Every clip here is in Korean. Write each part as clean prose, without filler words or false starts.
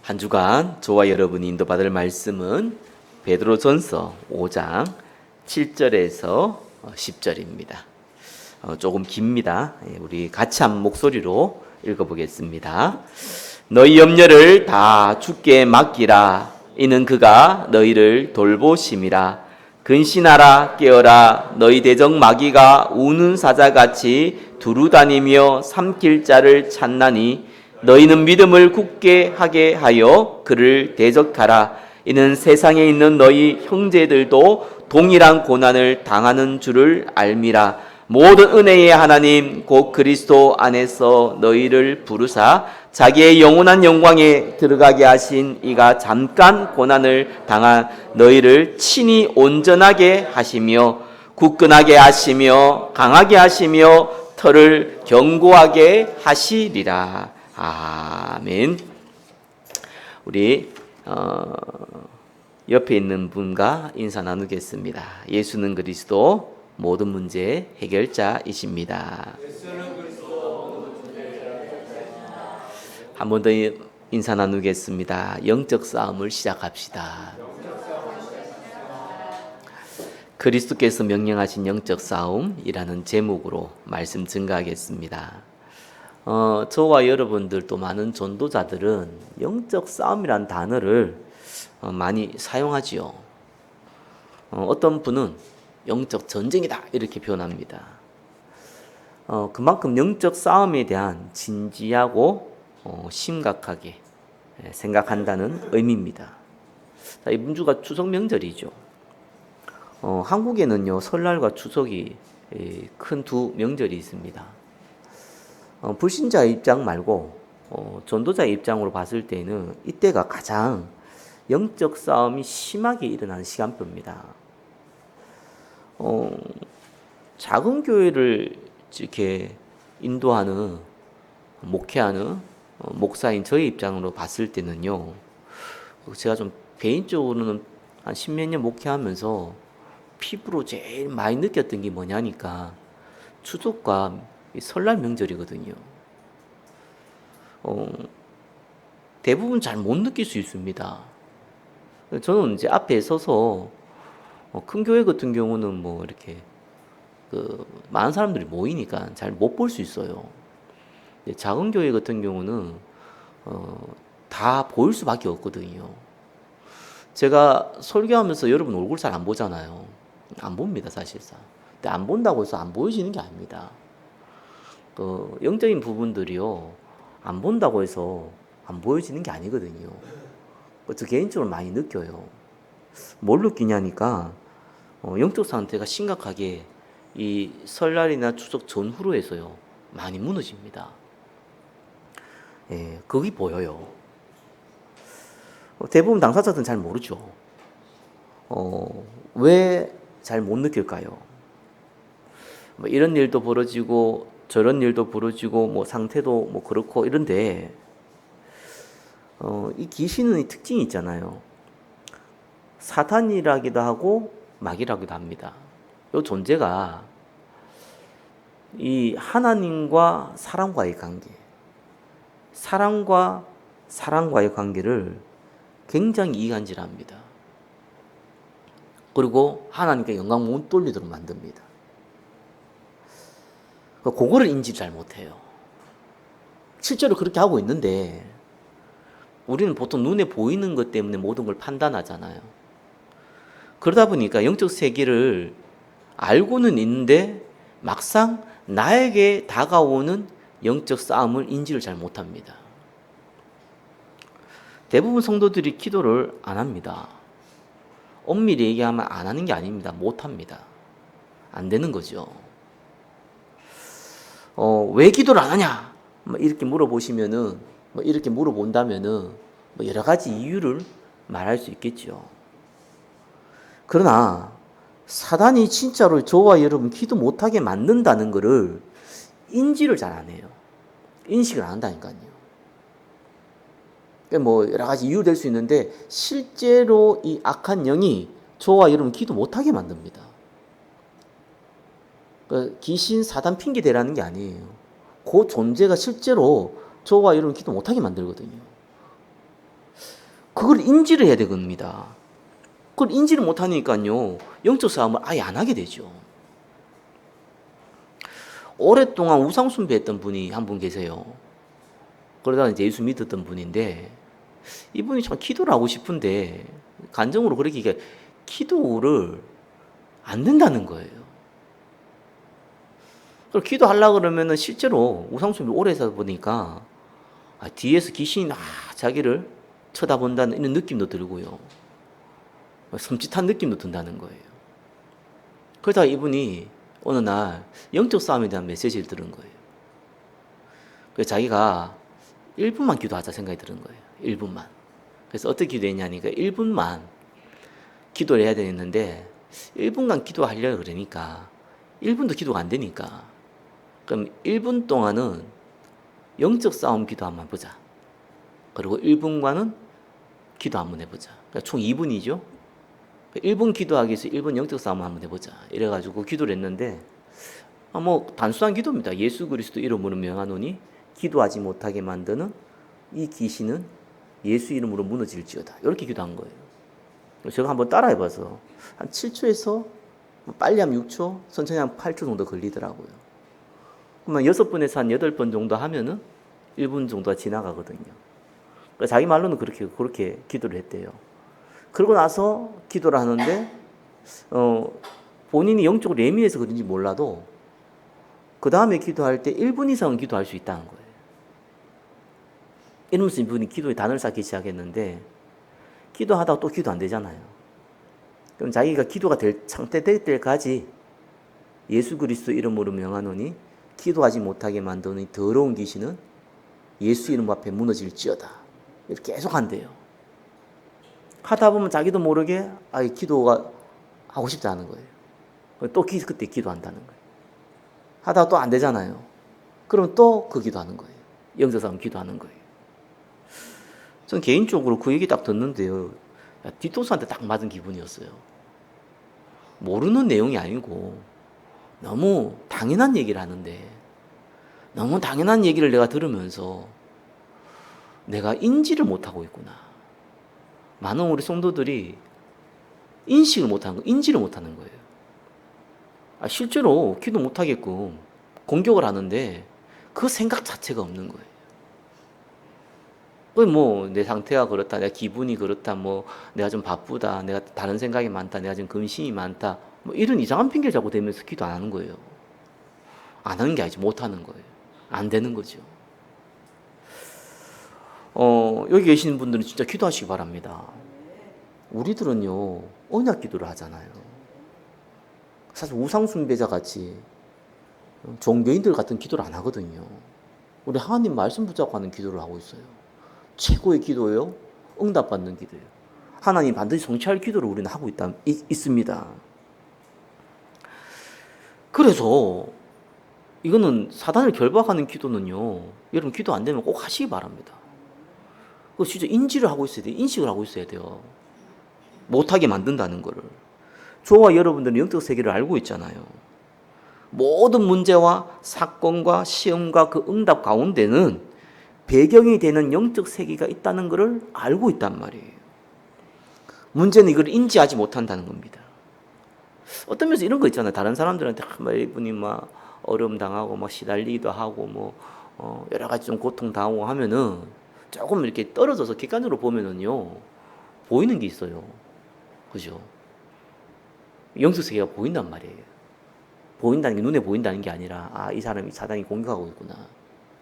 한 주간 저와 여러분이 인도받을 말씀은 베드로전서 5장 7절에서 10절입니다. 조금 깁니다. 우리 같이 한 목소리로 읽어보겠습니다. 너희 염려를 다 주께 맡기라. 이는 그가 너희를 돌보심이라. 근신하라 깨어라. 너희 대적 마귀가 우는 사자같이 두루다니며 삼킬 자를 찾나니 너희는 믿음을 굳게 하게 하여 그를 대적하라. 이는 세상에 있는 너희 형제들도 동일한 고난을 당하는 줄을 알미라. 모든 은혜의 하나님 곧 그리스도 안에서 너희를 부르사 자기의 영원한 영광에 들어가게 하신 이가 잠깐 고난을 당한 너희를 친히 온전하게 하시며 굳건하게 하시며 강하게 하시며 털을 견고하게 하시리라. 아멘. 우리 옆에 있는 분과 인사 나누겠습니다. 예수는 그리스도 모든 문제 해결자이십니다. 한 번 더 인사 나누겠습니다. 영적 싸움을 시작합시다. 그리스도께서 명령하신 영적 싸움이라는 제목으로 말씀 증가하겠습니다. 저와 여러분들 또 많은 전도자들은 영적 싸움이라는 단어를 많이 사용하지요. 어떤 분은 영적 전쟁이다 이렇게 표현합니다. 그만큼 영적 싸움에 대한 진지하고 심각하게 생각한다는 의미입니다. 자, 이번 주가 추석 명절이죠. 한국에는요 설날과 추석이 큰 두 명절이 있습니다. 불신자의 입장 말고 전도자의 입장으로 봤을 때는 이때가 가장 영적 싸움이 심하게 일어나는 시간표입니다. 작은 교회를 이렇게 인도하는 목회하는 목사인 저의 입장으로 봤을 때는요, 제가 좀 개인적으로는 한 십몇 년 목회하면서 피부로 제일 많이 느꼈던 게 뭐냐니까 추석과 설날 명절이거든요. 대부분 잘 못 느낄 수 있습니다. 저는 이제 앞에 서서 큰 교회 같은 경우는 뭐 이렇게 많은 사람들이 모이니까 잘 못 볼 수 있어요. 작은 교회 같은 경우는 다 보일 수밖에 없거든요. 제가 설교하면서 여러분 얼굴 잘 안 보잖아요. 안 봅니다, 사실상. 근데 안 본다고 해서 안 보여지는 게 아닙니다. 영적인 부분들이요, 안 본다고 해서 안 보여지는 게 아니거든요. 저 개인적으로 많이 느껴요. 뭘 느끼냐니까, 영적 상태가 심각하게 이 설날이나 추석 전후로 해서요, 많이 무너집니다. 예, 그게 보여요. 대부분 당사자들은 잘 모르죠. 왜 잘 못 느낄까요? 뭐 이런 일도 벌어지고 저런 일도 벌어지고 뭐 상태도 뭐 그렇고 이런데 이 귀신은 이 특징이 있잖아요. 사탄이라기도 하고 마귀라기도 합니다. 이 존재가 이 하나님과 사람과의 관계, 사람과 사람과의 관계를 굉장히 이간질합니다. 그리고 하나님께 영광 못 돌리도록 만듭니다. 그거를 인지를 잘 못해요. 실제로 그렇게 하고 있는데 우리는 보통 눈에 보이는 것 때문에 모든 걸 판단하잖아요. 그러다 보니까 영적 세계를 알고는 있는데 막상 나에게 다가오는 영적 싸움을 인지를 잘 못합니다. 대부분 성도들이 기도를 안 합니다. 엄밀히 얘기하면 안 하는 게 아닙니다. 못합니다. 안 되는 거죠. 왜 기도를 안 하냐? 이렇게 물어보시면은, 이렇게 물어본다면은, 여러 가지 이유를 말할 수 있겠죠. 그러나, 사단이 진짜로 저와 여러분 기도 못하게 만든다는 것을 인지를 잘 안 해요. 인식을 안 한다니까요. 뭐 여러 가지 이유 될 수 있는데 실제로 이 악한 영이 저와 여러분 기도 못하게 만듭니다. 귀신 사단 핑계 대라는 게 아니에요. 그 존재가 실제로 저와 여러분 기도 못하게 만들거든요. 그걸 인지를 해야 되겁니다. 그걸 인지를 못하니까요, 영적 싸움을 아예 안 하게 되죠. 오랫동안 우상숭배했던 분이 한 분 계세요. 그러다가 이제 예수 믿었던 분인데, 이분이 참 기도를 하고 싶은데 간정으로 그렇게 기도를 안 된다는 거예요. 그리고 기도하려고 그러면은 실제로 우상숭배 오래 해서 보니까 뒤에서 귀신이 자기를 쳐다본다는 이런 느낌도 들고요, 섬찟한 느낌도 든다는 거예요. 그러다가 이분이 어느 날 영적 싸움에 대한 메시지를 들은 거예요. 그래서 자기가 1분만 기도하자 생각이 드는 거예요. 1분만. 그래서 어떻게 기도했냐니까 1분만 기도를 해야 되는데 1분간 기도하려고 그러니까 1분도 기도가 안 되니까, 그럼 1분 동안은 영적 싸움 기도 한번 해보자. 그리고 1분간은 기도 한번 해보자. 그러니까 총 2분이죠. 1분 기도하기 위해서 1분 영적 싸움 한번 해보자. 이래가지고 기도를 했는데, 뭐 단순한 기도입니다. 예수 그리스도 이름으로 명하노니 기도하지 못하게 만드는 이 귀신은 예수 이름으로 무너질지어다. 이렇게 기도한 거예요. 제가 한번 따라해봐서 한 7초에서 빨리 하면 6초, 천천히 하면 8초 정도 걸리더라고요. 그러면 6번에서 한 8번 정도 하면은 1분 정도가 지나가거든요. 그러니까 자기 말로는 그렇게 기도를 했대요. 그러고 나서 기도를 하는데, 본인이 영적으로 예민해서 그런지 몰라도 그 다음에 기도할 때 1분 이상은 기도할 수 있다는 거예요. 이러면서 이분이 기도에 단을 쌓기 시작했는데, 기도하다가 또 기도 안 되잖아요. 그럼 자기가 기도가 될 상태 될 때까지 예수 그리스도 이름으로 명하노니 기도하지 못하게 만드는 더러운 귀신은 예수 이름 앞에 무너질지어다. 이렇게 계속 한대요. 하다 보면 자기도 모르게 기도가 하고 싶지 않은 거예요. 또 그때 기도한다는 거예요. 하다가 또 안 되잖아요. 그럼 또 그 기도하는 거예요. 영적 싸움 기도하는 거예요. 전 개인적으로 그 얘기 딱 듣는데요, 뒤통수한테 딱 맞은 기분이었어요. 모르는 내용이 아니고 너무 당연한 얘기를 하는데, 너무 당연한 얘기를 내가 들으면서 내가 인지를 못하고 있구나. 많은 우리 성도들이 인식을 못하는 거, 인지를 못하는 거예요. 실제로 기도 못하게끔 공격을 하는데 그 생각 자체가 없는 거예요. 뭐 내 상태가 그렇다, 내가 기분이 그렇다, 뭐 내가 좀 바쁘다, 내가 다른 생각이 많다, 내가 좀 근심이 많다, 뭐 이런 이상한 핑계를 자꾸 대면서 기도 안 하는 거예요. 안 하는 게 아니지, 못 하는 거예요. 안 되는 거죠. 여기 계시는 분들은 진짜 기도하시기 바랍니다. 우리들은요, 언약 기도를 하잖아요. 사실 우상숭배자 같이 종교인들 같은 기도를 안 하거든요. 우리 하나님 말씀 붙잡고 하는 기도를 하고 있어요. 최고의 기도예요. 응답받는 기도예요. 하나님 반드시 성취할 기도를 우리는 하고 있습니다. 그래서 이거는 사단을 결박하는 기도는요, 여러분 기도 안 되면 꼭 하시기 바랍니다. 그거 진짜 인지를 하고 있어야 돼요. 인식을 하고 있어야 돼요. 못하게 만든다는 거를. 저와 여러분들은 영적 세계를 알고 있잖아요. 모든 문제와 사건과 시험과 그 응답 가운데는 배경이 되는 영적 세계가 있다는 것을 알고 있단 말이에요. 문제는 이걸 인지하지 못한다는 겁니다. 어떤 면에서 이런 거 있잖아요. 다른 사람들한테 이분이 막 어려움 당하고 막 시달리기도 하고 뭐 여러 가지 좀 고통 당하고 하면은 조금 이렇게 떨어져서 객관적으로 보면은요, 보이는 게 있어요. 그죠? 영적 세계가 보인단 말이에요. 보인다는 게 눈에 보인다는 게 아니라 이 사람이 사단이 공격하고 있구나,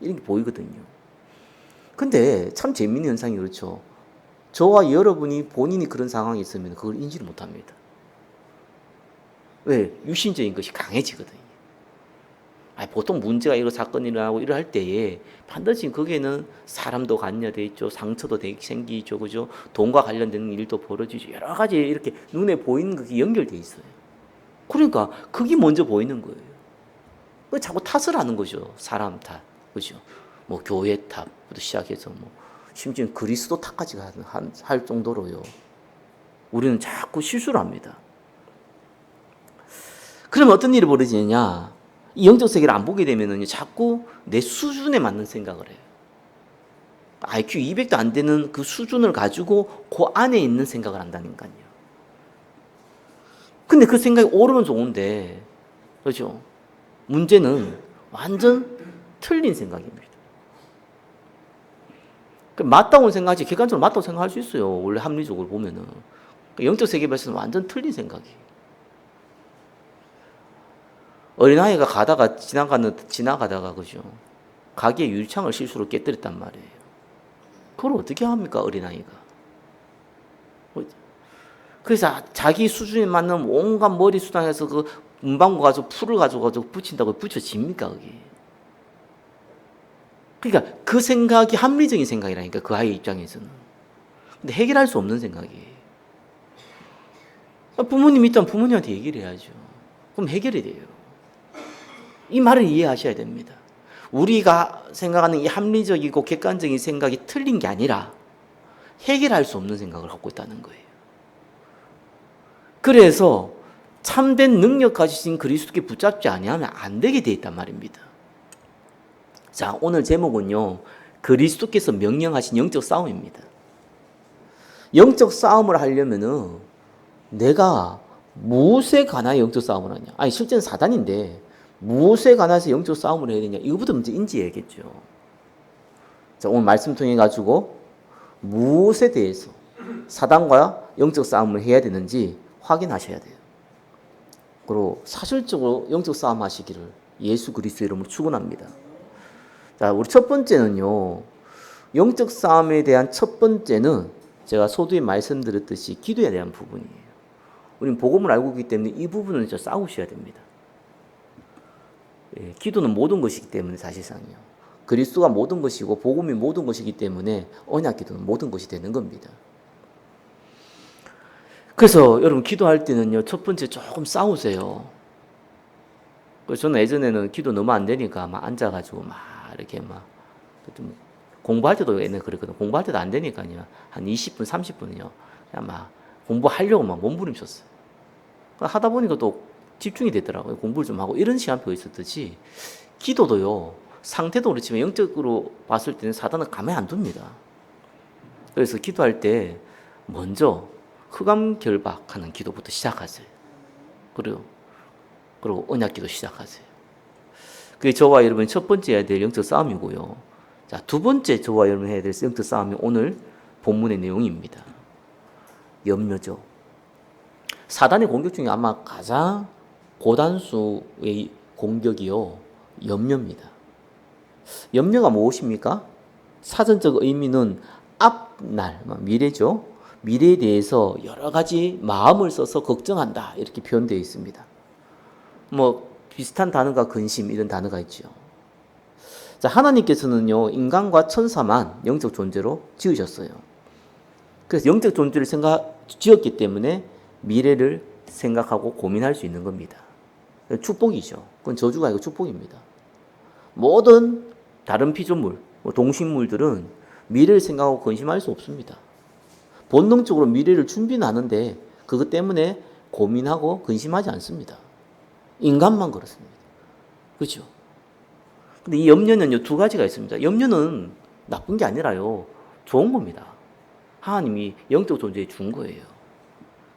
이런 게 보이거든요. 근데 참 재미있는 현상이 그렇죠. 저와 여러분이 본인이 그런 상황이 있으면 그걸 인지를 못합니다. 왜? 육신적인 것이 강해지거든요. 보통 문제가 사건이 일어나고 이럴 때에 반드시 거기에는 사람도 관여되어 있죠. 상처도 생기죠. 그죠? 돈과 관련된 일도 벌어지죠. 여러 가지 이렇게 눈에 보이는 것이 연결되어 있어요. 그러니까 그게 먼저 보이는 거예요. 자꾸 탓을 하는 거죠. 사람 탓. 그죠? 뭐 교회 탓부터 시작해서 뭐 심지어 그리스도 탓까지 할 정도로요, 우리는 자꾸 실수를 합니다. 그러면 어떤 일이 벌어지느냐? 이 영적 세계를 안 보게 되면은 자꾸 내 수준에 맞는 생각을 해요. IQ 200도 안 되는 그 수준을 가지고 그 안에 있는 생각을 한다니까요. 근데 그 생각이 옳으면 좋은데, 그렇죠? 문제는 완전 틀린 생각입니다. 맞다고 생각하지, 객관적으로 맞다고 생각할 수 있어요. 원래 합리적으로 보면은. 영적 세계 발전은 완전 틀린 생각이에요. 어린아이가 지나가다가, 그죠? 가게 유리창을 실수로 깨뜨렸단 말이에요. 그걸 어떻게 합니까, 어린아이가? 그래서 자기 수준에 맞는 온갖 머리 수단에서 그 문방구 가지고 풀을 가지고 붙인다고 붙여집니까, 그게? 그러니까 그 생각이 합리적인 생각이라니까, 그 아이 입장에서는. 근데 해결할 수 없는 생각이에요. 부모님 있다면 부모님한테 얘기를 해야죠. 그럼 해결이 돼요. 이 말을 이해하셔야 됩니다. 우리가 생각하는 이 합리적이고 객관적인 생각이 틀린 게 아니라 해결할 수 없는 생각을 갖고 있다는 거예요. 그래서 참된 능력 가지신 그리스도께 붙잡지 아니하면 안 되게 돼 있단 말입니다. 자, 오늘 제목은요, 그리스도께서 명령하신 영적 싸움입니다. 영적 싸움을 하려면은 내가 무엇에 관하여 영적 싸움을 하냐? 아니, 실제는 사단인데 무엇에 관해서 영적 싸움을 해야 되냐? 이거부터 먼저 인지해야겠죠. 자, 오늘 말씀 통해 가지고 무엇에 대해서 사단과 영적 싸움을 해야 되는지 확인하셔야 돼요. 그리고 사실적으로 영적 싸움 하시기를 예수 그리스도의 이름으로 축원합니다. 자, 우리 첫 번째는요, 영적 싸움에 대한 첫 번째는 제가 소두에 말씀드렸듯이 기도에 대한 부분이에요. 우리는 복음을 알고 있기 때문에 이 부분은 진짜 싸우셔야 됩니다. 예, 기도는 모든 것이기 때문에 사실상요. 그리스도가 모든 것이고 복음이 모든 것이기 때문에 언약 기도는 모든 것이 되는 겁니다. 그래서 여러분 기도할 때는요, 첫 번째 조금 싸우세요. 저는 예전에는 기도 너무 안 되니까 막 앉아가지고 막 이렇게 막 공부할 때도 옛날에 그랬거든요. 공부할 때도 안 되니까요. 한 20분, 30분은요. 그냥 막 공부하려고 막 몸부림쳤어요. 하다 보니까 또 집중이 되더라고요. 공부를 좀 하고 이런 시간표가 있었듯이 기도도요. 상태도 그렇지만 영적으로 봤을 때는 사단은 가만히 안 둡니다. 그래서 기도할 때 먼저 흑암결박하는 기도부터 시작하세요. 그리고 언약기도 시작하세요. 그게 저와 여러분이 첫 번째 해야 될 영적 싸움이고요. 자, 두 번째 저와 여러분이 해야 될 영적 싸움이 오늘 본문의 내용입니다. 염려죠. 사단의 공격 중에 아마 가장 고단수의 공격이요, 염려입니다. 염려가 무엇입니까? 사전적 의미는 앞날, 미래죠. 미래에 대해서 여러 가지 마음을 써서 걱정한다, 이렇게 표현되어 있습니다. 비슷한 단어가 근심, 이런 단어가 있죠. 자, 하나님께서는요, 인간과 천사만 영적 존재로 지으셨어요. 그래서 영적 존재를 지었기 때문에 미래를 생각하고 고민할 수 있는 겁니다. 축복이죠. 그건 저주가 아니고 축복입니다. 모든 다른 피조물, 동식물들은 미래를 생각하고 근심할 수 없습니다. 본능적으로 미래를 준비는 하는데 그것 때문에 고민하고 근심하지 않습니다. 인간만 그렇습니다. 그렇죠? 근데 이 염려는요, 두 가지가 있습니다. 염려는 나쁜 게 아니라요, 좋은 겁니다. 하나님이 영적 존재에 준 거예요.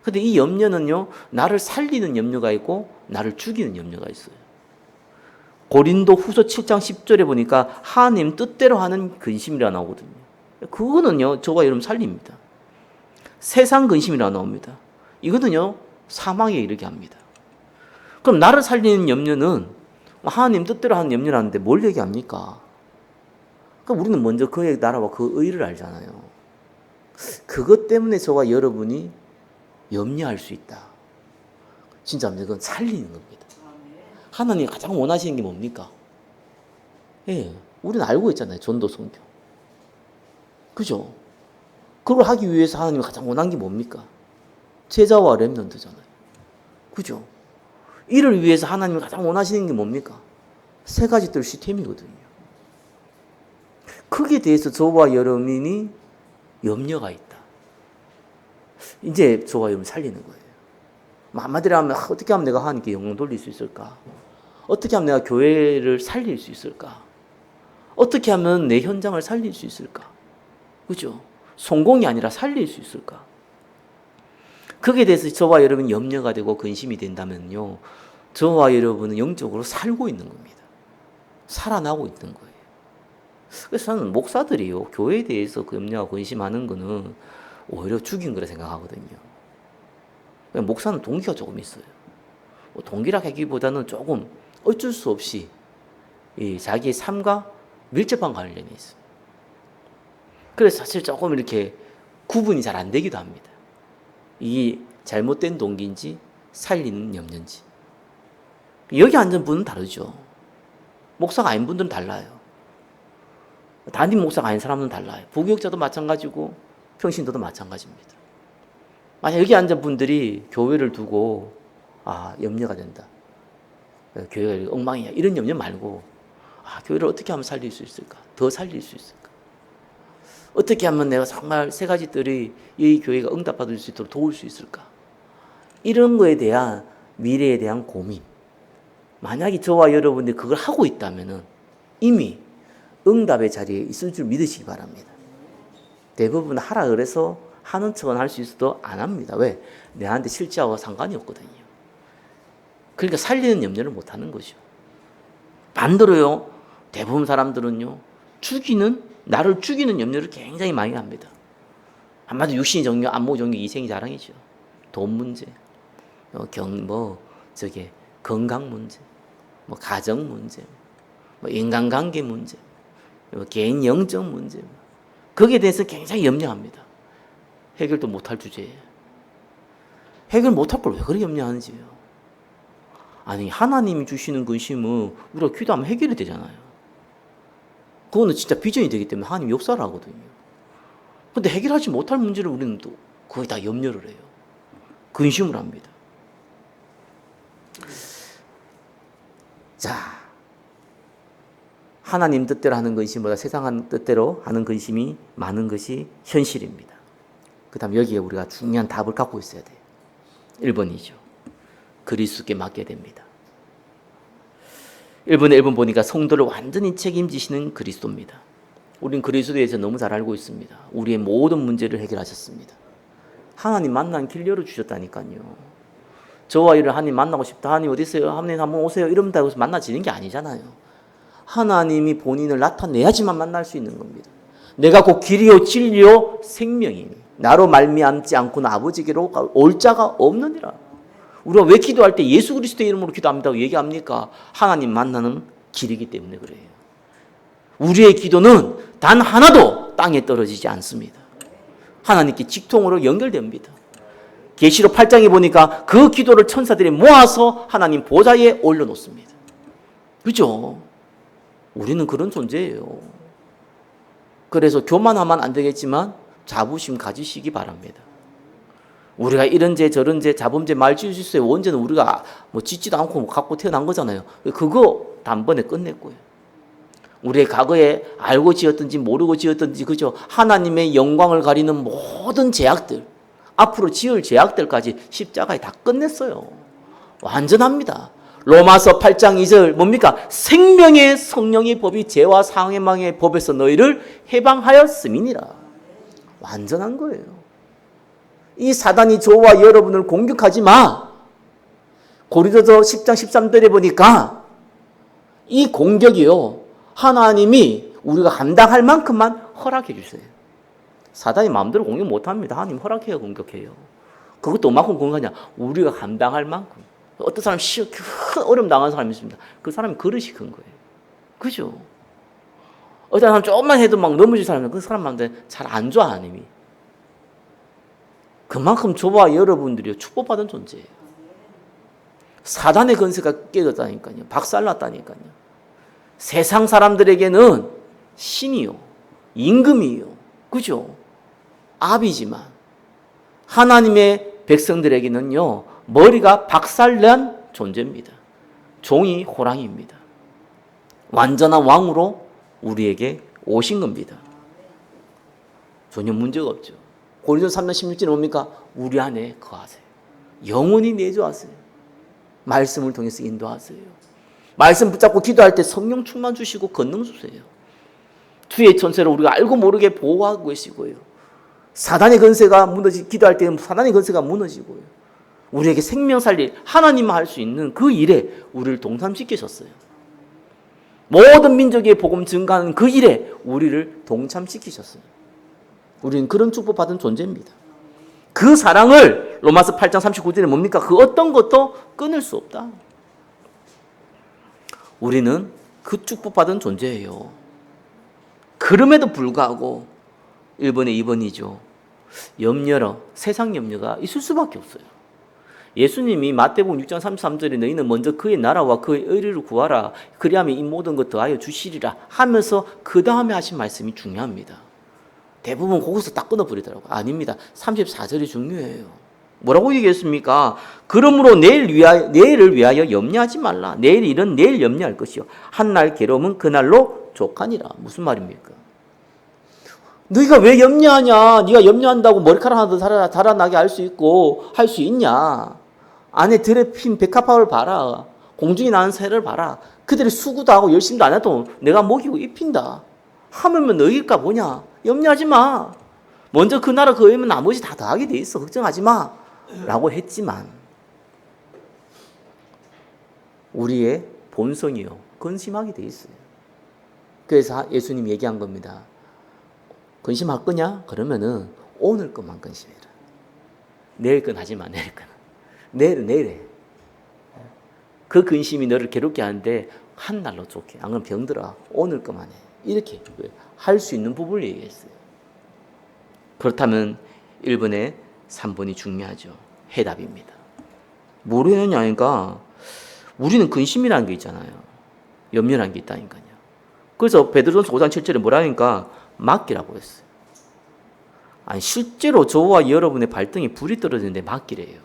근데 이 염려는요, 나를 살리는 염려가 있고 나를 죽이는 염려가 있어요. 고린도 후서 7장 10절에 보니까 하나님 뜻대로 하는 근심이라 나오거든요. 그거는요, 저와 여러분 살립니다. 세상 근심이라 나옵니다. 이거는요, 사망에 이르게 합니다. 그럼 나를 살리는 염려는 하나님 뜻대로 하는 염려라는데 뭘 얘기합니까? 그러니까 우리는 먼저 그의 나라와 그 의를 알잖아요. 그것 때문에 저와 여러분이 염려할 수 있다. 진짜 그건 살리는 겁니다. 하나님이 가장 원하시는 게 뭡니까? 예, 우리는 알고 있잖아요. 전도 선교. 그죠? 그걸 하기 위해서 하나님이 가장 원한 게 뭡니까? 제자와 렘넌트잖아요. 그죠? 이를 위해서 하나님이 가장 원하시는 게 뭡니까? 세 가지 뜰 시스템이거든요. 거기에 대해서 저와 여러분이 염려가 있다. 이제 저와 여러분 살리는 거예요. 한마디로 하면 어떻게 하면 내가 하나님께 영광 돌릴 수 있을까? 어떻게 하면 내가 교회를 살릴 수 있을까? 어떻게 하면 내 현장을 살릴 수 있을까? 그죠? 성공이 아니라 살릴 수 있을까? 거기에 대해서 저와 여러분 염려가 되고 근심이 된다면요, 저와 여러분은 영적으로 살고 있는 겁니다. 살아나고 있는 거예요. 그래서 저는 목사들이요, 교회에 대해서 염려하고 근심하는 거는 오히려 죽인 거라 생각하거든요. 목사는 동기가 조금 있어요. 동기라 하기보다는 조금 어쩔 수 없이 자기의 삶과 밀접한 관련이 있어요. 그래서 사실 조금 이렇게 구분이 잘 안 되기도 합니다. 이게 잘못된 동기인지 살리는 염려인지. 여기 앉은 분은 다르죠. 목사가 아닌 분들은 달라요. 담임 목사가 아닌 사람은 달라요. 부교육자도 마찬가지고 평신도도 마찬가지입니다. 만약 여기 앉은 분들이 교회를 두고 염려가 된다, 교회가 엉망이야, 이런 염려 말고 교회를 어떻게 하면 살릴 수 있을까? 더 살릴 수 있을까? 어떻게 하면 내가 정말 세 가지 뜰이 이 교회가 응답받을 수 있도록 도울 수 있을까? 이런 거에 대한 미래에 대한 고민. 만약에 저와 여러분들이 그걸 하고 있다면 이미 응답의 자리에 있을 줄 믿으시기 바랍니다. 대부분 하라 그래서 하는 척은 할 수 있어도 안 합니다. 왜? 내한테 실제하고 상관이 없거든요. 그러니까 살리는 염려를 못 하는 거죠. 반대로요, 대부분 사람들은요, 나를 죽이는 염려를 굉장히 많이 합니다. 한마디로 육신이 정력, 안목 정력, 이생이 자랑이죠. 돈 문제, 건강 문제, 가정 문제, 인간관계 문제, 개인 영적 문제, 거기에 대해서 굉장히 염려합니다. 해결도 못할 주제예요. 해결 못할 걸 왜 그렇게 염려하는지요. 아니, 하나님이 주시는 근심은 우리가 기도하면 해결이 되잖아요. 그거는 진짜 비전이 되기 때문에 하나님 역사를 하거든요. 근데 해결하지 못할 문제를 우리는 또 거의 다 염려를 해요. 근심을 합니다. 자, 하나님 뜻대로 하는 근심보다 세상 뜻대로 하는 근심이 많은 것이 현실입니다. 그 다음 여기에 우리가 중요한 답을 갖고 있어야 돼요. 1번이죠. 그리스도께 맡겨야 됩니다. 1번에 1번 보니까 성도를 완전히 책임지시는 그리스도입니다. 우린 그리스도에 대해서 너무 잘 알고 있습니다. 우리의 모든 문제를 해결하셨습니다. 하나님 만난 길 열어주셨다니까요. 저와 이를 하나님 만나고 싶다, 하나님 어디 있어요? 하나님 한번 오세요. 이러면 만나지는 게 아니잖아요. 하나님이 본인을 나타내야지만 만날 수 있는 겁니다. 내가 곧 길이요 진리요 생명이니 나로 말미암지 않고는 아버지께로 올 자가 없느니라. 우리가 왜 기도할 때 예수 그리스도의 이름으로 기도합니다고 얘기합니까? 하나님 만나는 길이기 때문에 그래요. 우리의 기도는 단 하나도 땅에 떨어지지 않습니다. 하나님께 직통으로 연결됩니다. 계시록 8장에 보니까 그 기도를 천사들이 모아서 하나님 보좌에 올려놓습니다. 그죠? 우리는 그런 존재예요. 그래서 교만하면 안 되겠지만 자부심 가지시기 바랍니다. 우리가 이런 죄 저런 죄 자범죄 말짓수의 원죄는 우리가 짓지도 않고 갖고 태어난 거잖아요. 그거 단번에 끝냈고요. 우리의 과거에 알고 지었든지 모르고 지었든지 그죠? 하나님의 영광을 가리는 모든 죄악들, 앞으로 지을 죄악들까지 십자가에 다 끝냈어요. 완전합니다. 로마서 8장 2절 뭡니까? 생명의 성령의 법이 죄와 사망의 법에서 너희를 해방하였음이니라. 완전한 거예요. 이 사단이 저와 여러분을 공격하지 마. 고린도서 10장 13절에 보니까 이 공격이요, 하나님이 우리가 감당할 만큼만 허락해 주세요. 사단이 마음대로 공격 못합니다. 하나님 허락해야 공격해요. 그것도 얼마큼 공격하냐? 우리가 감당할 만큼. 어떤 사람 큰 어려움 당한 사람이 있습니다. 그 사람이 그릇이 큰 거예요. 그죠? 어떤 사람 조금만 해도 막 넘어질 사람은 그 사람한테 잘 안 좋아, 하나님이. 그만큼 저와 여러분들이 축복받은 존재예요. 사단의 건세가 깨졌다니까요. 박살났다니까요. 세상 사람들에게는 신이요, 임금이요, 그죠? 압이지만 하나님의 백성들에게는요, 머리가 박살난 존재입니다. 종이 호랑이입니다. 완전한 왕으로 우리에게 오신 겁니다. 전혀 문제가 없죠. 고린도서 3장 16절에 뭡니까? 우리 안에 거하세요. 영원히 내주하세요. 말씀을 통해서 인도하세요. 말씀 붙잡고 기도할 때 성령 충만 주시고 권능 주세요. 주의 천세로 우리가 알고 모르게 보호하고 계시고요. 사단의 권세가 기도할 때는 사단의 권세가 무너지고요. 우리에게 생명 살릴 하나님만 할 수 있는 그 일에 우리를 동참시키셨어요. 모든 민족의 복음 증가하는 그 일에 우리를 동참시키셨어요. 우리는 그런 축복받은 존재입니다. 그 사랑을 로마서 8장 39절에 뭡니까? 그 어떤 것도 끊을 수 없다. 우리는 그 축복받은 존재예요. 그럼에도 불구하고 1번에 2번이죠. 염려로 세상 염려가 있을 수밖에 없어요. 예수님이 마태복음 6장 33절에 너희는 먼저 그의 나라와 그의 의를 구하라. 그리하면 이 모든 것 더하여 주시리라 하면서 그 다음에 하신 말씀이 중요합니다. 대부분 거기서 딱 끊어버리더라고요. 아닙니다. 34절이 중요해요. 뭐라고 얘기했습니까? 그러므로 내일을 위하여 염려하지 말라. 내일 일은 내일 염려할 것이요. 한날 괴로움은 그날로 족하니라. 무슨 말입니까? 너희가 왜 염려하냐? 네가 염려한다고 머리카락 하나 더 달아나게 할 수 있고 할 수 있냐? 안에 들에 핀 백합화를 봐라. 공중에 나는 새를 봐라. 그들이 수고도 하고 열심도 안 해도 내가 먹이고 입힌다. 하물며 너희일까 보냐? 염려하지 마. 먼저 그 나라 그 의면 나머지 다 더하게 돼 있어. 걱정하지 마. 라고 했지만 우리의 본성이요. 근심하게 돼 있어요. 그래서 예수님 얘기한 겁니다. 근심할 거냐? 그러면은 오늘 것만 근심해라. 내일 건 하지 마. 내일 건. 내일은 내일에. 그 근심이 너를 괴롭게 하는데 한 날로 좋게. 안 그러면 병들어. 오늘 것만 해. 이렇게 할 수 있는 부분을 얘기했어요. 그렇다면 1번에 3번이 중요하죠. 해답입니다. 뭐로 했냐니까 우리는 근심이라는 게 있잖아요. 염려라는 게 있다니까요. 그래서 베드로전서 5장 7절에 뭐라니까 맡기라고 했어요. 아니 실제로 저와 여러분의 발등에 불이 떨어지는데 맡기래요.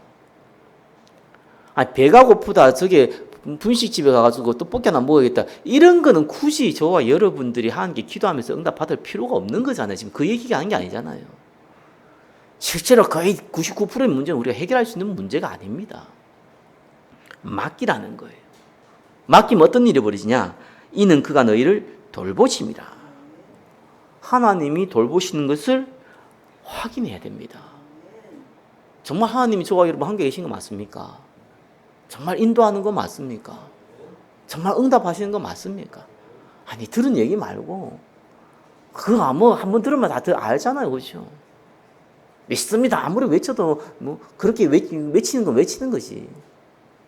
아니 배가 고프다. 저게 분식집에 가가지고 떡볶이 하나 먹어야겠다. 이런 거는 굳이 저와 여러분들이 하는 게 기도하면서 응답받을 필요가 없는 거잖아요. 지금 그 얘기가 하는 게 아니잖아요. 실제로 거의 99%의 문제는 우리가 해결할 수 있는 문제가 아닙니다. 맡기라는 거예요. 맡기면 어떤 일이 벌어지냐? 이는 그가 너희를 돌보심이라. 하나님이 돌보시는 것을 확인해야 됩니다. 정말 하나님이 저와 여러분 함께 계신 거 맞습니까? 정말 인도하는 거 맞습니까? 정말 응답하시는 거 맞습니까? 아니 들은 얘기 말고 그거 뭐 한번 들으면 다 알잖아요. 그렇죠? 믿습니다. 아무리 외쳐도 뭐 그렇게 외치는 건 외치는 거지.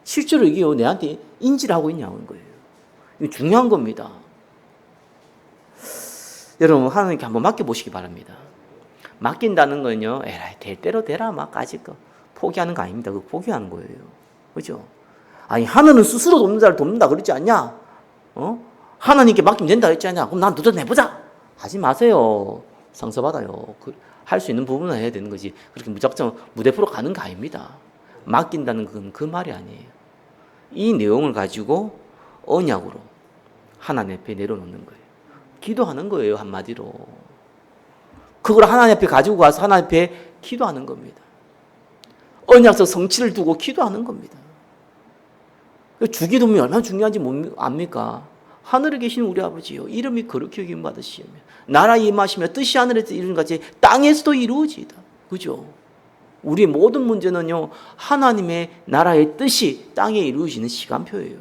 실제로 이게 내한테 인지를 하고 있냐는 거예요. 이거 중요한 겁니다. 여러분 하나님께 한번 맡겨보시기 바랍니다. 맡긴다는 건요. 에라이 될 대로 되라 막 까짓 거 포기하는 거 아닙니다. 그거 포기하는 거예요. 그렇죠? 아니 하나는 스스로 돕는 자를 돕는다 그러지 않냐? 하나님께 맡기면 된다 그랬지 않냐? 그럼 난 도전해보자. 하지 마세요. 상처받아요. 할 수 있는 부분은 해야 되는 거지. 그렇게 무작정 무대포로 가는 거 아닙니다. 맡긴다는 건 그 말이 아니에요. 이 내용을 가지고 언약으로 하나님 앞에 내려놓는 거예요. 기도하는 거예요. 한마디로. 그걸 하나님 앞에 가지고 가서 하나님 앞에 기도하는 겁니다. 언약적 성취를 두고 기도하는 겁니다. 주기도문이 얼마나 중요한지 압니까? 하늘에 계신 우리 아버지요 이름이 거룩히 여김 받으시며 나라 임하시며 뜻이 하늘에서 이루는 같이 땅에서도 이루어지이다. 그죠? 우리의 모든 문제는요 하나님의 나라의 뜻이 땅에 이루어지는 시간표예요.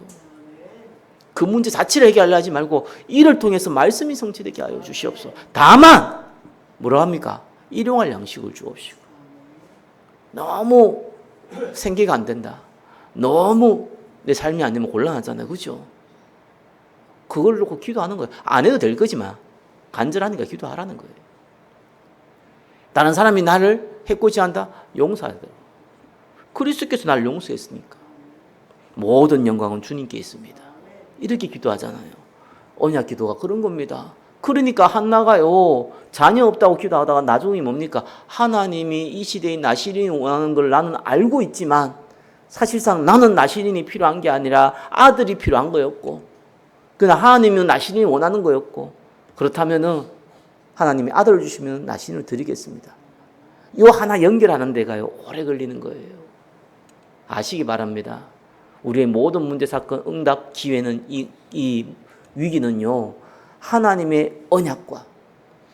그 문제 자체를 해결하려 하지 말고 이를 통해서 말씀이 성취되게 하여 주시옵소서. 다만 뭐라 합니까? 일용할 양식을 주옵시고. 너무 생계가 안 된다. 너무 내 삶이 안 되면 곤란하잖아요. 그죠? 그걸 놓고 기도하는 거예요. 안 해도 될 거지만 간절하니까 기도하라는 거예요. 다른 사람이 나를 해코지한다? 용서해야 돼요. 그리스도께서 나를 용서했으니까. 모든 영광은 주님께 있습니다. 이렇게 기도하잖아요. 언약 기도가 그런 겁니다. 그러니까 한나가요. 자녀 없다고 기도하다가 나중에 뭡니까? 하나님이 이 시대에 나시린이 원하는 걸 나는 알고 있지만 사실상 나는 나시린이 필요한 게 아니라 아들이 필요한 거였고 그러나 하나님은 나시린이 원하는 거였고 그렇다면은 하나님이 아들을 주시면 나시린을 드리겠습니다. 이 하나 연결하는 데가요. 오래 걸리는 거예요. 아시기 바랍니다. 우리의 모든 문제, 사건, 응답, 기회는 이 위기는요. 하나님의 언약과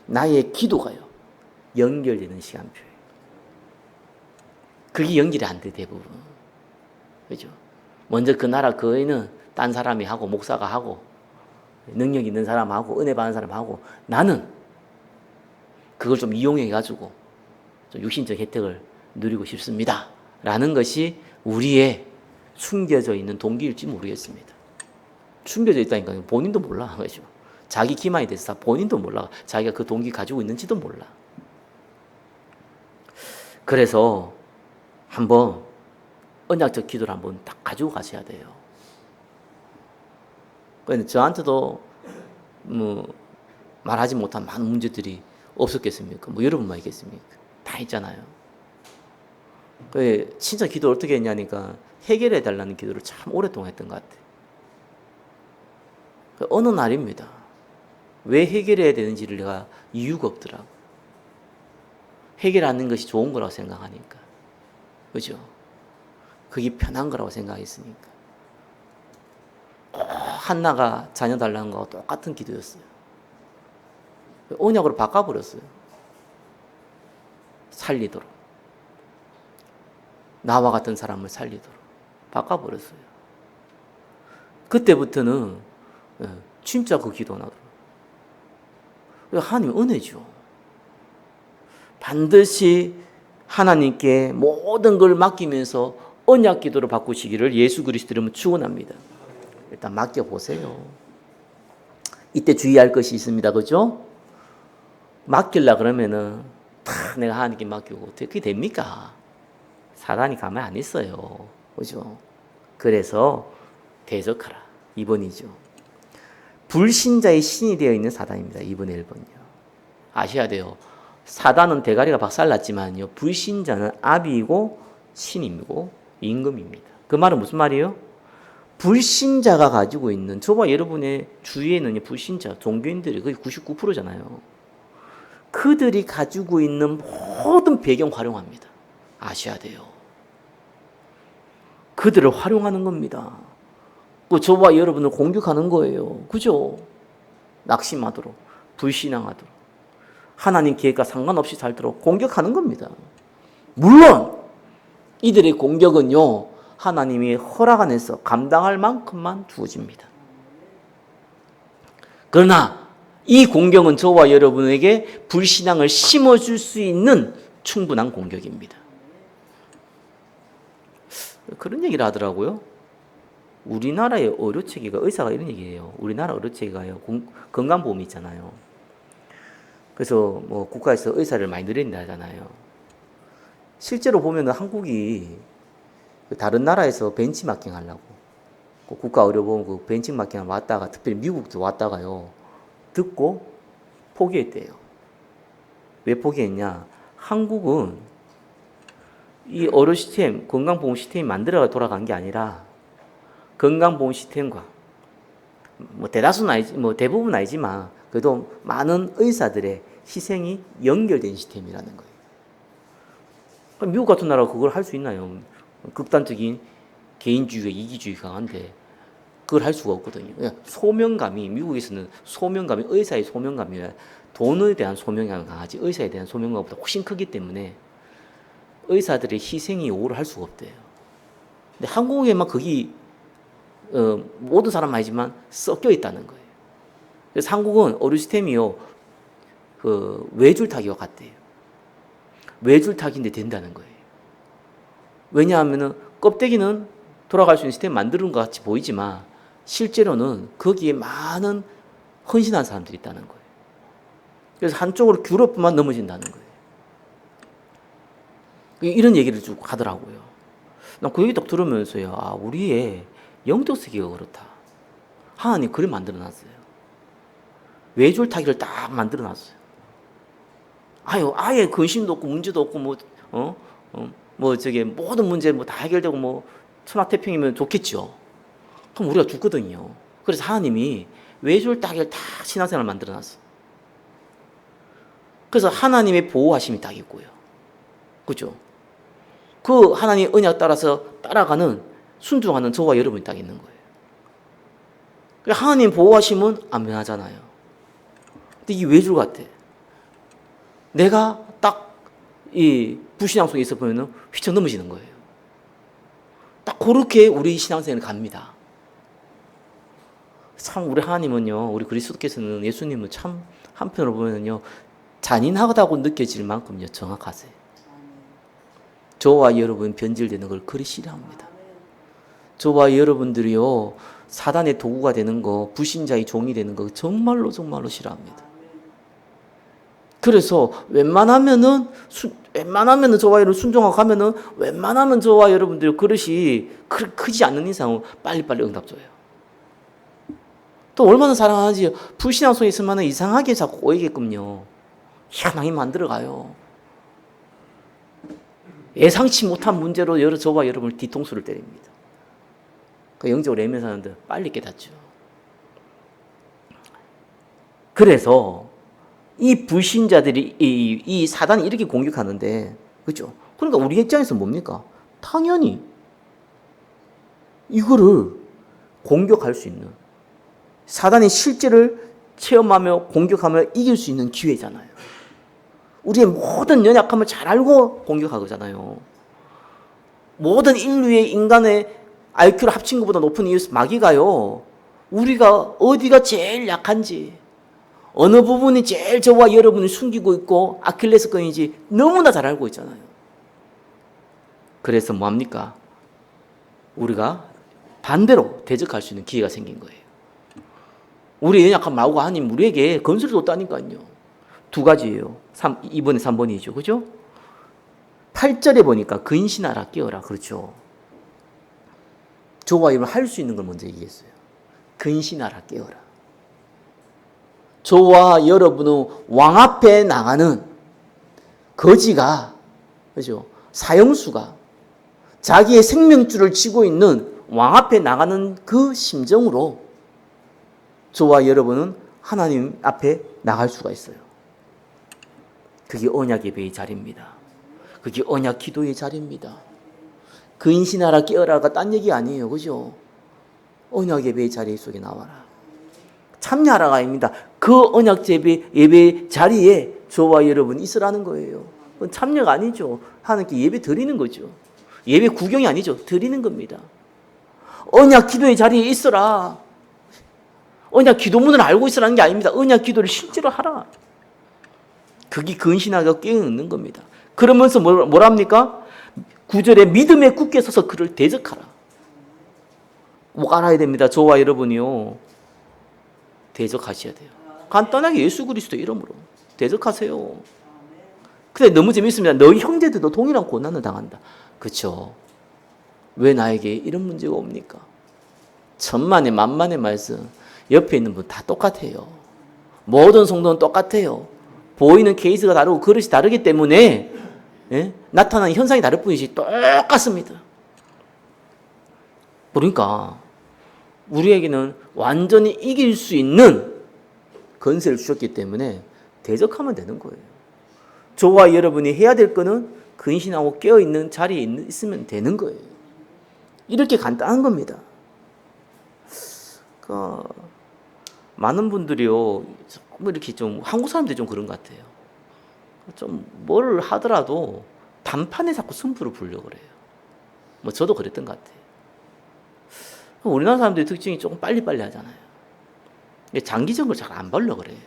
나의 기도가요, 연결되는 시간표예요. 그게 연결이 안 돼, 대부분. 그죠? 먼저 그 나라 그 애는 딴 사람이 하고, 목사가 하고, 능력 있는 사람하고, 은혜 받는 사람하고, 나는 그걸 좀 이용해가지고 좀 육신적 혜택을 누리고 싶습니다. 라는 것이 우리의 숨겨져 있는 동기일지 모르겠습니다. 숨겨져 있다니까요. 본인도 몰라. 그죠? 자기 기만이 돼서 본인도 몰라. 자기가 그 동기 가지고 있는지도 몰라. 그래서 한번 언약적 기도를 한번 딱 가지고 가셔야 돼요. 그런데 저한테도 뭐 말하지 못한 많은 문제들이 없었겠습니까? 뭐 여러분만 있겠습니까? 다 있잖아요. 그 진짜 기도 어떻게 했냐니까 해결해 달라는 기도를 참 오랫동안 했던 것 같아요. 어느 날입니다. 왜 해결해야 되는지를 내가 이유가 없더라고. 해결하는 것이 좋은 거라고 생각하니까. 그죠? 그게 편한 거라고 생각했으니까. 한나가 자녀 달라는 거와 똑같은 기도였어요. 언약으로 바꿔버렸어요. 살리도록. 나와 같은 사람을 살리도록 바꿔버렸어요. 그때부터는 진짜 그 기도 나더라고요. 하나님 은혜죠. 반드시 하나님께 모든 걸 맡기면서 언약 기도로 바꾸시기를 예수 그리스도 이름으로 축원합니다. 일단 맡겨보세요. 이때 주의할 것이 있습니다. 그죠? 맡기려 그러면은 다 내가 하나님께 맡기고 그게 됩니까? 사단이 가만히 안 있어요. 그죠? 그래서 대적하라. 2번이죠. 불신자의 신이 되어 있는 사단입니다. 2번, 1번이요. 아셔야 돼요. 사단은 대가리가 박살났지만요, 불신자는 아비이고 신임이고 임금입니다. 그 말은 무슨 말이에요? 불신자가 가지고 있는, 저와 여러분의 주위에는 불신자, 종교인들이 거의 99%잖아요. 그들이 가지고 있는 모든 배경 활용합니다. 아셔야 돼요. 그들을 활용하는 겁니다. 또 저와 여러분을 공격하는 거예요. 그죠? 낙심하도록, 불신앙하도록, 하나님 계획과 상관없이 살도록 공격하는 겁니다. 물론 이들의 공격은요, 하나님이 허락 안에서 감당할 만큼만 주어집니다. 그러나 이 공격은 저와 여러분에게 불신앙을 심어줄 수 있는 충분한 공격입니다. 그런 얘기를 하더라고요. 우리나라의 의료체계가, 의사가 이런 얘기해요. 우리나라 의료체계가요, 건강보험이 있잖아요. 그래서 뭐 국가에서 의사를 많이 늘린다 하잖아요. 실제로 보면 한국이 다른 나라에서 벤치마킹 하려고 국가의료보험 그 벤치마킹 왔다가, 특별히 미국도 왔다가요, 듣고 포기했대요. 왜 포기했냐? 한국은 이 의료 시스템, 건강보험 시스템이 만들어가 돌아간 게 아니라 건강보험 시스템과 뭐 대다수는 아니지, 뭐 대부분은 아니지만 그래도 많은 의사들의 희생이 연결된 시스템이라는 거예요. 미국 같은 나라가 그걸 할 수 있나요? 극단적인 개인주의가, 이기주의가 강한데 그걸 할 수가 없거든요. 소명감이, 미국에서는 소명감이, 의사의 소명감이 돈에 대한 소명감이 강하지 의사에 대한 소명감보다 훨씬 크기 때문에 의사들의 희생이 요구를 할 수가 없대요. 근데 한국에만 그게 모든 사람 아니지만 섞여 있다는 거예요. 그래서 한국은 의료 시스템이요, 그 외줄타기와 같대요. 외줄타기인데 된다는 거예요. 왜냐하면은 껍데기는 돌아갈 수 있는 시스템 만드는 것 같이 보이지만 실제로는 거기에 많은 헌신한 사람들이 있다는 거예요. 그래서 한쪽으로 유럽만 넘어진다는 거예요. 이런 얘기를 쭉 하더라고요. 난 그 얘기 딱 들으면서요, 아, 우리의 영적 세계가 그렇다. 하나님 그걸 만들어놨어요. 외줄타기를 딱 만들어놨어요. 아예 근심도 없고 문제도 없고 모든 문제 다 해결되고 뭐 천하태평이면 좋겠죠. 그럼 우리가 죽거든요. 그래서 하나님이 외줄타기를 딱 신앙생활을 만들어놨어요. 그래서 하나님의 보호하심이 딱 있고요. 그죠? 그 하나님의 언약 따라서 따라가는, 순종하는 저와 여러분이 딱 있는 거예요. 하나님 보호하심은 안 변하잖아요. 근데 이게 왜 줄 같아? 내가 딱 이 불신앙 속에 있어 보면은 휘청 넘어지는 거예요. 딱 그렇게 우리 신앙생활 갑니다. 참 우리 하나님은요, 우리 그리스도께서는 예수님은 참 한편으로 보면은요, 잔인하다고 느껴질 만큼요 정확하세요. 저와 여러분 변질되는 걸 그리 싫어합니다. 저와 여러분들이요 사단의 도구가 되는 거, 불신자의 종이 되는 거 정말로 싫어합니다. 그래서 웬만하면은 저와 여러분 순종하고 가면은 웬만하면 저와 여러분들 그릇이 크지 않는 이상은 빨리빨리 응답 줘요. 또 얼마나 사랑하는지 불신앙 속에 있으면 이상하게 자꾸 꼬이게끔요 희한하게 만들어가요. 예상치 못한 문제로 저와 여러분을 뒤통수를 때립니다. 그 영적으로 애매한 사람들 빨리 깨닫죠. 그래서 이 불신자들이 이 사단이 이렇게 공격하는데, 그렇죠? 그러니까 우리 입장에서 뭡니까? 당연히 이거를 공격할 수 있는, 사단의 실제를 체험하며 공격하며 이길 수 있는 기회잖아요. 우리의 모든 연약함을 잘 알고 공격하잖아요. 모든 인류의 인간의 IQ를 합친 것보다 높은 이 마귀가요, 우리가 어디가 제일 약한지, 어느 부분이 제일 저와 여러분을 숨기고 있고 아킬레스건인지 너무나 잘 알고 있잖아요. 그래서 뭐합니까? 우리가 반대로 대적할 수 있는 기회가 생긴 거예요. 우리의 연약함 말고 하나님 우리에게 건설을 줬다니까요. 두 가지예요. 이번에 3번이죠. 그죠? 8절에 보니까 근신하라 깨어라. 그렇죠. 저와 여러분 할 수 있는 걸 먼저 얘기했어요. 근신하라 깨어라. 저와 여러분은 왕 앞에 나가는 거지가, 그죠? 사형수가 자기의 생명줄을 쥐고 있는 왕 앞에 나가는 그 심정으로 저와 여러분은 하나님 앞에 나갈 수가 있어요. 그게 언약 예배의 자리입니다. 그게 언약 기도의 자리입니다. 근신하라 깨어라가 딴 얘기 아니에요. 그죠? 언약 예배의 자리 속에 나와라. 참여하라가 아닙니다. 그 언약 예배 자리에 저와 여러분이 있으라는 거예요. 그건 참여가 아니죠. 하나님께 예배 드리는 거죠. 예배 구경이 아니죠. 드리는 겁니다. 언약 기도의 자리에 있어라. 언약 기도문을 알고 있으라는 게 아닙니다. 언약 기도를 실제로 하라. 그게 근신하고 깨어있는 겁니다. 그러면서 뭐랍니까? 9절에 믿음에 굳게 서서 그를 대적하라. 꼭 알아야 됩니다. 저와 여러분이요. 대적하셔야 돼요. 간단하게 예수 그리스도 이름으로 대적하세요. 근데 너무 재밌습니다. 너희 형제들도 동일한 고난을 당한다. 그렇죠? 왜 나에게 이런 문제가 옵니까? 천만의 만만의 말씀. 옆에 있는 분 다 똑같아요. 모든 성도는 똑같아요. 보이는 케이스가 다르고 그릇이 다르기 때문에 나타나는 현상이 다를 뿐이지 똑같습니다. 그러니까 우리에게는 완전히 이길 수 있는 건세를 주셨기 때문에 대적하면 되는 거예요. 저와 여러분이 해야 될 거는 근신하고 깨어있는 자리에 있으면 되는 거예요. 이렇게 간단한 겁니다. 많은 분들이요, 이렇게 좀 한국 사람들이 좀 그런 것 같아요. 좀 뭘 하더라도 단판에 자꾸 승부를 보려고 그래요. 저도 그랬던 것 같아요. 우리나라 사람들의 특징이 조금 빨리빨리 하잖아요. 장기적으로 잘 안 보려고 그래요.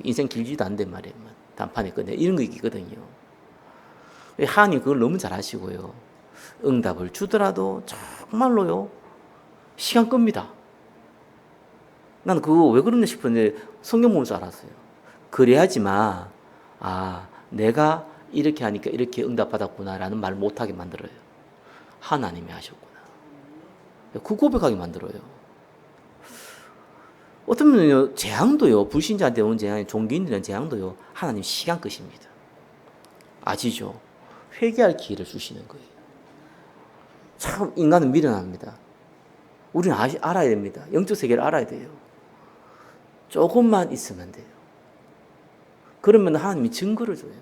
인생 길지도 않은데 말이에요. 단판에 끝내 이런 거 있거든요. 하나님 그걸 너무 잘 하시고요. 응답을 주더라도 정말로요, 시간 끕니다. 나는 그거 왜 그러나 싶었는데 성경 보면서 알았어요. 그래야지만 내가 이렇게 하니까 이렇게 응답받았구나라는 말을 못하게 만들어요. 하나님이 하셨구나. 그 고백하게 만들어요. 어떤 분은요, 재앙도요, 불신자한테 온 재앙이, 종교인들은 재앙도요, 하나님 시간 끝입니다. 아시죠? 회개할 기회를 주시는 거예요. 참 인간은 미련합니다. 우리는 알아야 됩니다. 영적 세계를 알아야 돼요. 조금만 있으면 돼요. 그러면 하나님이 증거를 줘요.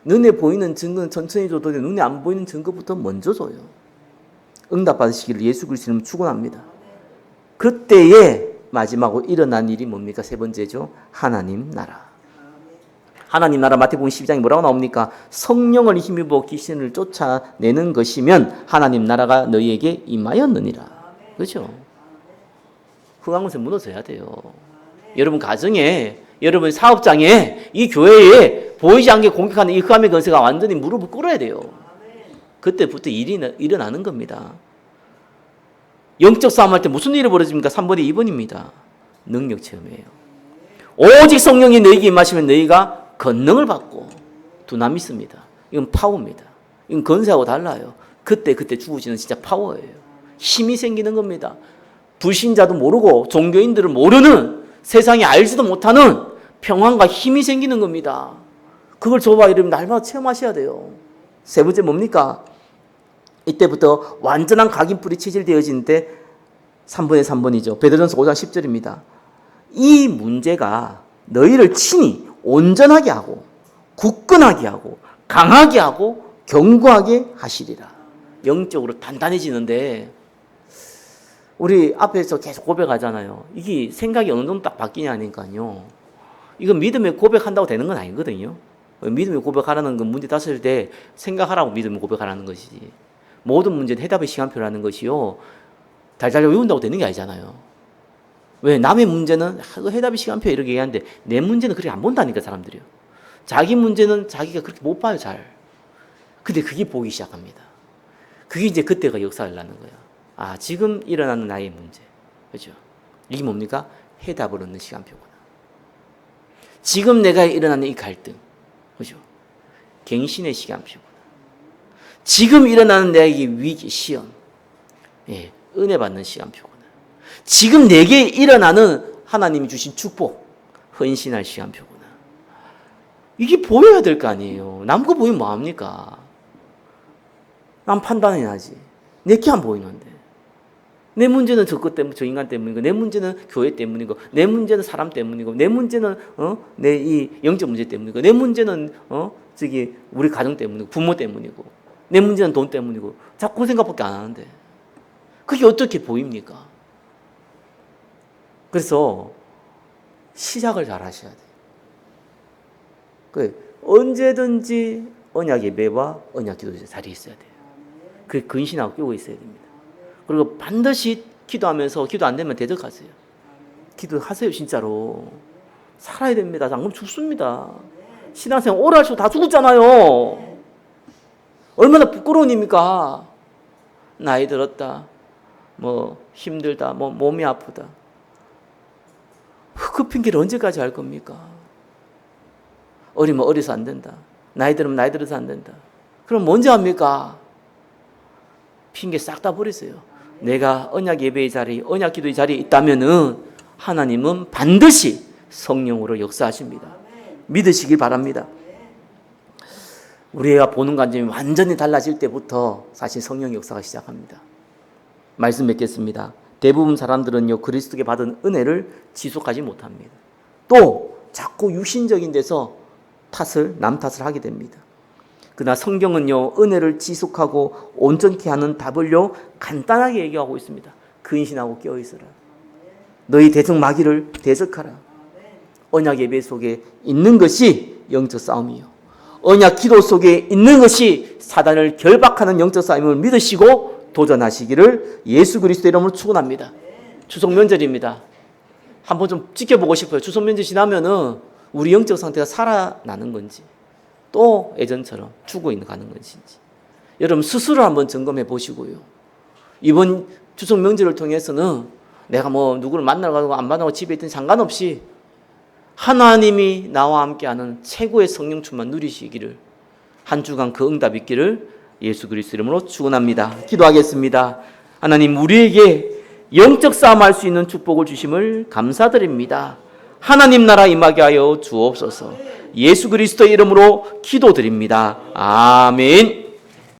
눈에 보이는 증거는 천천히 줘도 돼요. 눈에 안 보이는 증거부터 먼저 줘요. 응답 받으시기를 예수 그리스도는 축원합니다. 그때에 마지막으로 일어난 일이 뭡니까? 세 번째죠. 하나님 나라. 하나님 나라 마태복음 12장에 뭐라고 나옵니까? 성령을 힘입어 귀신을 쫓아내는 것이면 하나님 나라가 너희에게 임하였느니라. 그렇죠? 흥한 것에 무너져야 돼요. 여러분 가정에, 여러분 사업장에, 이 교회에 보이지 않게 공격하는 이 흑암의 권세가 완전히 무릎을 꿇어야 돼요. 그때부터 일이 일어나는 겁니다. 영적 싸움할 때 무슨 일이 벌어집니까? 3번에 2번입니다. 능력 체험이에요. 오직 성령이 너희에게 임하시면 너희가 권능을 받고 두나미습니다. 이건 파워입니다. 이건 권세하고 달라요. 그때 주어지는 진짜 파워예요. 힘이 생기는 겁니다. 불신자도 모르고 종교인들을 모르는 세상에 알지도 못하는 평안과 힘이 생기는 겁니다. 그걸 저와 여러분 날마다 체험하셔야 돼요. 세 번째 뭡니까? 이때부터 완전한 각인뿔이 체질되어지는데 3번에 3번이죠. 베드로전서 5장 10절입니다. 이 문제가 너희를 친히 온전하게 하고 굳건하게 하고 강하게 하고 견고하게 하시리라. 영적으로 단단해지는데 우리 앞에서 계속 고백하잖아요. 이게 생각이 어느 정도 딱 바뀌냐니까요. 이건 믿음의 고백한다고 되는 건 아니거든요. 믿음의 고백하라는 건 문제 땄을 때 생각하라고 믿음의 고백하라는 것이지. 모든 문제는 해답의 시간표라는 것이요. 달달 외운다고 되는 게 아니잖아요. 왜? 남의 문제는 해답의 시간표 이렇게 얘기하는데 내 문제는 그렇게 안 본다니까 사람들이요. 자기 문제는 자기가 그렇게 못 봐요 잘. 근데 그게 보기 시작합니다. 그게 이제 그때가 역사를 낳는 거예요. 아 지금 일어나는 나의 문제. 그렇죠? 이게 뭡니까? 해답을 얻는 시간표구나. 지금 내가 일어나는 이 갈등. 그렇죠? 갱신의 시간표구나. 지금 일어나는 내게 위기, 시험. 예, 은혜 받는 시간표구나. 지금 내게 일어나는 하나님이 주신 축복, 헌신할 시간표구나. 이게 보여야 될 거 아니에요. 남 거 보이면 뭐합니까? 남 판단해야지. 내게 안 보이는데. 내 문제는 저것 때문에, 저 인간 때문이고, 내 문제는 교회 때문이고, 내 문제는 사람 때문이고, 내 문제는 내 이 영적 문제 때문이고, 내 문제는 우리 가정 때문이고, 부모 때문이고, 내 문제는 돈 때문이고, 자꾸 그 생각밖에 안 하는데 그게 어떻게 보입니까? 그래서 시작을 잘 하셔야 돼요. 언제든지 언약 예배와 언약 기도 자리에 있어야 돼요. 그게 근신하고 끼고 있어야 됩니다. 그리고 반드시 기도하면서 기도 안 되면 대적하세요. 기도하세요 진짜로. 살아야 됩니다. 안 그러면 죽습니다. 신앙생활 오래 할수록 다 죽었잖아요. 얼마나 부끄러운 일입니까? 나이 들었다. 힘들다. 몸이 아프다. 그 핑계를 언제까지 할 겁니까? 어리면 어려서 안 된다. 나이 들으면 나이 들어서 안 된다. 그럼 언제 합니까? 핑계 싹 다 버리세요. 내가 언약 예배의 자리, 언약 기도의 자리에 있다면은 하나님은 반드시 성령으로 역사하십니다. 믿으시길 바랍니다. 우리가 보는 관점이 완전히 달라질 때부터 사실 성령 역사가 시작합니다. 말씀 맺겠습니다. 대부분 사람들은요, 그리스도께 받은 은혜를 지속하지 못합니다. 또 자꾸 육신적인 데서 남 탓을 하게 됩니다. 그러나 성경은요, 은혜를 지속하고 온전케 하는 답을요, 간단하게 얘기하고 있습니다. 근신하고 깨어있어라. 너희 대적 마귀를 대적하라. 언약 예배 속에 있는 것이 영적 싸움이요. 언약 기도 속에 있는 것이 사단을 결박하는 영적 싸움을 믿으시고 도전하시기를 예수 그리스도 이름으로 축원합니다. 추석 명절입니다. 한번 좀 지켜보고 싶어요. 추석 명절 지나면은 우리 영적 상태가 살아나는 건지 또 예전처럼 죽어가는 것인지 여러분 스스로 한번 점검해 보시고요. 이번 추석 명절을 통해서는 내가 누구를 만나러 가고 안 만나고 집에 있든 상관없이 하나님이 나와 함께하는 최고의 성령 충만 누리시기를 한 주간 그 응답 있기를 예수 그리스도 이름으로 축원합니다. 기도하겠습니다. 하나님 우리에게 영적 싸움할 수 있는 축복을 주심을 감사드립니다. 하나님 나라 임하게 하여 주옵소서. 예수 그리스도의 이름으로 기도드립니다. 아멘.